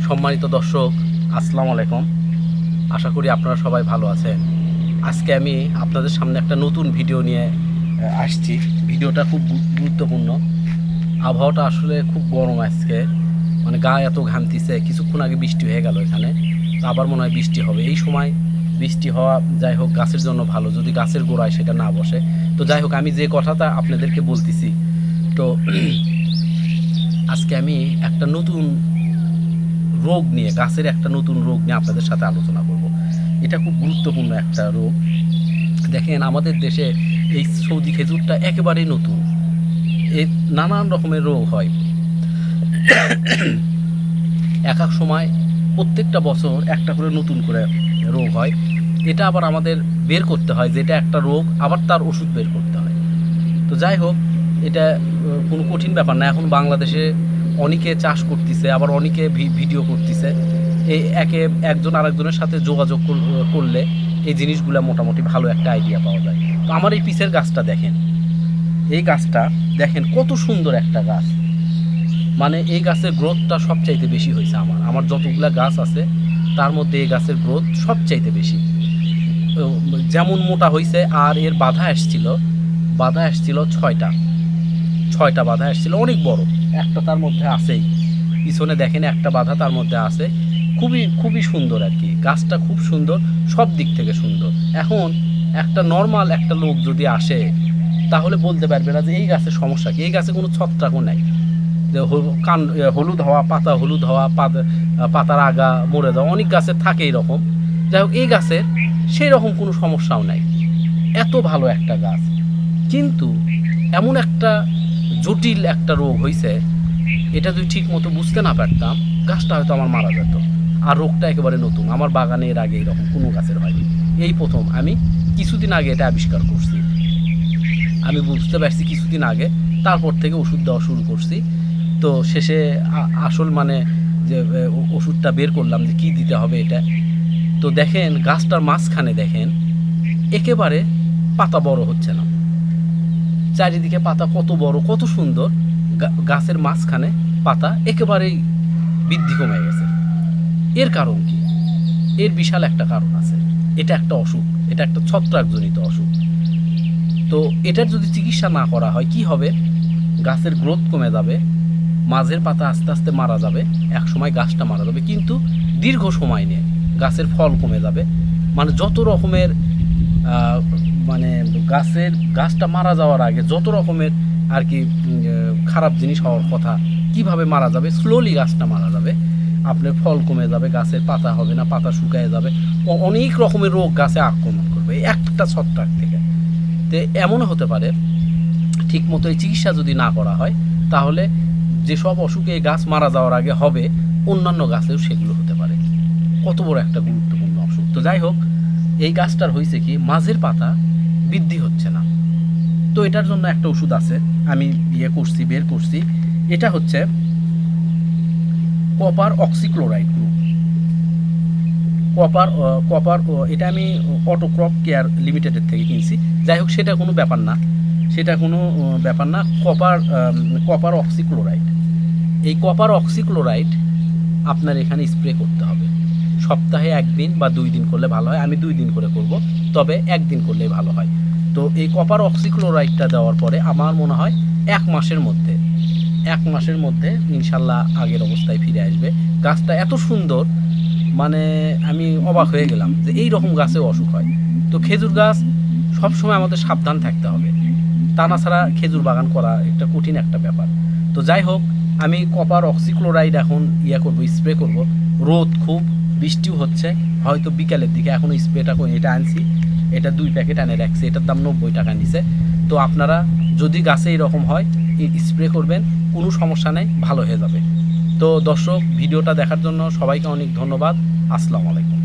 সম্মানিত দর্শক, আসসালামু আলাইকুম। আশা করি আপনারা সবাই ভালো আছেন। আজকে আমি আপনাদের সামনে একটা নতুন ভিডিও নিয়ে আসছি। ভিডিওটা খুব গুরুত্বপূর্ণ। আবহাওয়াটা আসলে খুব গরম আজকে, মানে গা এত ঘামতিছে। কিছুক্ষণ আগে বৃষ্টি হয়ে গেল এখানে, তো আবার মনে হয় বৃষ্টি হবে। এই সময় বৃষ্টি হওয়া যাই হোক গাছের জন্য ভালো, যদি গাছের গোড়ায় সেটা না বসে। তো যাই হোক, আমি যে কথাটা আপনাদেরকে বলতেছি, তো আজকে আমি একটা নতুন রোগ নিয়ে, গাছের একটা নতুন রোগ নিয়ে আপনাদের সাথে আলোচনা করব। এটা খুব গুরুত্বপূর্ণ একটা রোগ। দেখেন, আমাদের দেশে এই সৌদি খেজুরটা একেবারেই নতুন। এর নানান রকমের রোগ হয় এক এক সময়। প্রত্যেকটা বছর একটা করে নতুন করে রোগ হয়। এটা আবার আমাদের বের করতে হয় যে এটা একটা রোগ, আবার তার ওষুধ বের করতে হয়। তো যাই হোক, এটা কোনো কঠিন ব্যাপার না। এখন বাংলাদেশে অনেকে চাষ করতেছে, আবার অনেকে ভিডিও করতেছে। এই একজন আরেকজনের সাথে যোগাযোগ করলে এই জিনিসগুলো মোটামুটি ভালো একটা আইডিয়া পাওয়া যায়। তো আমার এই পিসের গাছটা দেখেন, এই গাছটা দেখেন কত সুন্দর একটা গাছ। মানে এই গাছের গ্রোথটা সবচাইতে বেশি হয়েছে। আমার যতগুলা গাছ আছে তার মধ্যে এই গাছের গ্রোথ সবচাইতে বেশি। যেমন মোটা হয়েছে, আর এর বাধা আসছিল ছয়টা বাধা আসছিল, অনেক বড়। একটা তার মধ্যে আছেই, পিছনে দেখেন একটা বাধা তার মধ্যে আছে। খুবই খুবই সুন্দর আর কি, গাছটা খুব সুন্দর, সব দিক থেকে সুন্দর। এখন একটা নর্মাল একটা লোক যদি আসে, তাহলে বলতে পারবে না যে এই গাছের সমস্যা কি। এই গাছে কোনো ছত্রাকও নাই যে হলুদ হওয়া, পাতা হলুদ হওয়া, পাতার আগা মরে যাওয়া, অনেক গাছের থাকে এরকম। যাই হোক, এই গাছের সেই রকম কোনো সমস্যাও নাই। এত ভালো একটা গাছ, কিন্তু এমন একটা জটিল একটা রোগ হয়েছে, এটা যদি ঠিক মতো বুঝতে না পারতাম, গাছটা হয়তো আমার মারা যেত। আর রোগটা একেবারে নতুন, আমার বাগানে এর আগে এরকম কোনো গাছের হয়নি। এই প্রথম আমি কিছুদিন আগে এটা আবিষ্কার করছি। আমি বুঝতে পারছি কিছুদিন আগে, তারপর থেকে ওষুধ দেওয়া শুরু করছি। তো শেষে আসল মানে যে ওষুধটা বের করলাম যে কী দিতে হবে এটা। তো দেখেন, গাছটার মাঝখানে দেখেন একেবারে পাতা বড় হচ্ছে না। চারিদিকে পাতা কত বড়, কত সুন্দর। গাছের মাঝখানে পাতা একেবারেই বৃদ্ধি কমে গেছে। এর কারণ কি? এর বিশাল একটা কারণ আছে। এটা একটা অসুখ, এটা একটা ছত্রাকজনিত অসুখ। তো এটার যদি চিকিৎসা না করা হয় কি হবে? গাছের গ্রোথ কমে যাবে, মাঝের পাতা আস্তে আস্তে মারা যাবে, এক সময় গাছটা মারা যাবে, কিন্তু দীর্ঘ সময় নিয়ে গাছের ফল কমে যাবে। মানে যত রকমের মানে গাছটা মারা যাওয়ার আগে যত রকমের আর কি খারাপ জিনিস হওয়ার কথা, কিভাবে মারা যাবে, স্লোলি গাছটা মারা যাবে, আপনার ফল কমে যাবে, গাছের পাতা হবে না, পাতা শুকায় যাবে, অনেক রকমের রোগ গাছে আক্রমণ করবে একটা ছত্রাক থেকে। তো এমনও হতে পারে, ঠিক মতো এই চিকিৎসা যদি না করা হয়, তাহলে যেসব অসুখে গাছ মারা যাওয়ার আগে হবে, অন্যান্য গাছেও সেগুলো হতে পারে। কত বড় একটা গুরুত্বপূর্ণ অসুখ। তো যাই হোক, এই গাছটার হয়েছে কি, মাঝের পাতা বৃদ্ধি হচ্ছে না। তো এটার জন্য একটা ওষুধ আছে, আমি বের করছি। এটা হচ্ছে কপার অক্সিক্লোরাইড গ্রুপ। কপার এটা আমি অটোক্রপ কেয়ার লিমিটেডের থেকে কিনছি। যাই হোক, সেটা কোনো ব্যাপার না। কপার অক্সিক্লোরাইড, এই কপার অক্সিক্লোরাইড আপনার এখানে স্প্রে করতে হবে। সপ্তাহে 1 দিন বা 2 দিন করলে ভালো হয়। আমি 2 দিন করে করব, তবে 1 দিন করলেই ভালো হয়। তো এই কপার অক্সিক্লোরাইডটা দেওয়ার পরে আমার মনে হয় 1 মাসের মধ্যে ইনশাল্লাহ আগের অবস্থায় ফিরে আসবে। গাছটা এত সুন্দর, মানে আমি অবাক হয়ে গেলাম যে এই রকম গাছেও অসুখ হয়। তো খেজুর গাছ সবসময় আমাদের সাবধান থাকতে হবে, তা না ছাড়া খেজুর বাগান করা একটা কঠিন একটা ব্যাপার। তো যাই হোক, আমি কপার অক্সিক্লোরাইড এখন স্প্রে করব। রোদ খুব, বৃষ্টিও হচ্ছে, হয়তো বিকালের দিকে। এখনও স্প্রেটা করে এটা আনছি, এটা 2 প্যাকেট আনে রাখছি, এটার দাম 90 টাকা নিছে। তো আপনারা যদি গাছে এরকম হয়, স্প্রে করবেন, কোনো সমস্যা নেই, ভালো হয়ে যাবে। তো দর্শক, ভিডিওটা দেখার জন্য সবাইকে অনেক ধন্যবাদ। আসসালামু আলাইকুম।